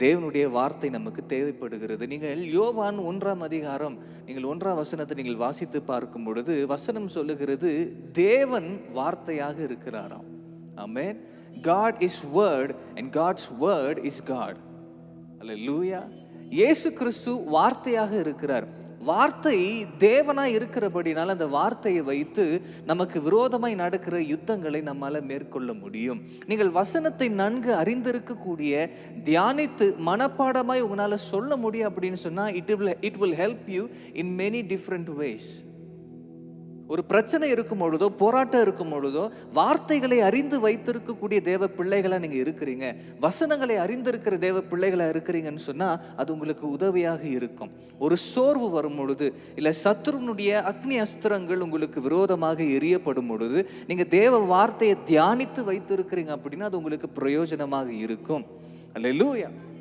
தேவனுடைய வார்த்தை நமக்கு தேவைப்படுகிறது. நீங்கள் யோவான் 1ஆம் அதிகாரம் நீங்கள் 1ஆம் வசனத்தை நீங்கள் வாசித்து பார்க்கும் பொழுது வசனம் சொல்லுகிறது, தேவன் வார்த்தையாக இருக்கிறாராம். ஆமென். God is word and God's word is God. அல்லேலூயா. இயேசு கிறிஸ்து வார்த்தையாக இருக்கிறார். வார்த்தை தேவனாய் இருக்கிறபடினால அந்த வார்த்தையை வைத்து நமக்கு விரோதமாய் நடக்கிற யுத்தங்களை நம்மால மேற்கொள்ள முடியும். நீங்கள் வசனத்தை நன்கு அறிந்திருக்கக்கூடிய, தியானித்து மனப்பாடமாய் உங்களால சொல்ல முடியும் அப்படின்னு சொன்னா it will help you in many different ways. ஒரு பிரச்சனை இருக்கும் பொழுதோ, போராட்டம் இருக்கும் பொழுதோ, வார்த்தைகளை அறிந்து வைத்திருக்கக்கூடிய தேவ பிள்ளைகளா நீங்க இருக்கிறீங்க, வசனங்களை அறிந்திருக்கிற தேவ பிள்ளைகளா இருக்கிறீங்கன்னு சொன்னா அது உங்களுக்கு உதவியாக இருக்கும். ஒரு சோர்வு வரும் பொழுது, இல்ல சத்துருனுடைய அக்னி அஸ்திரங்கள் உங்களுக்கு விரோதமாக எரியப்படும் பொழுது, நீங்க தேவ வார்த்தையை தியானித்து வைத்திருக்கிறீங்க அப்படின்னா அது உங்களுக்கு பிரயோஜனமாக இருக்கும். அல்லேலூயா.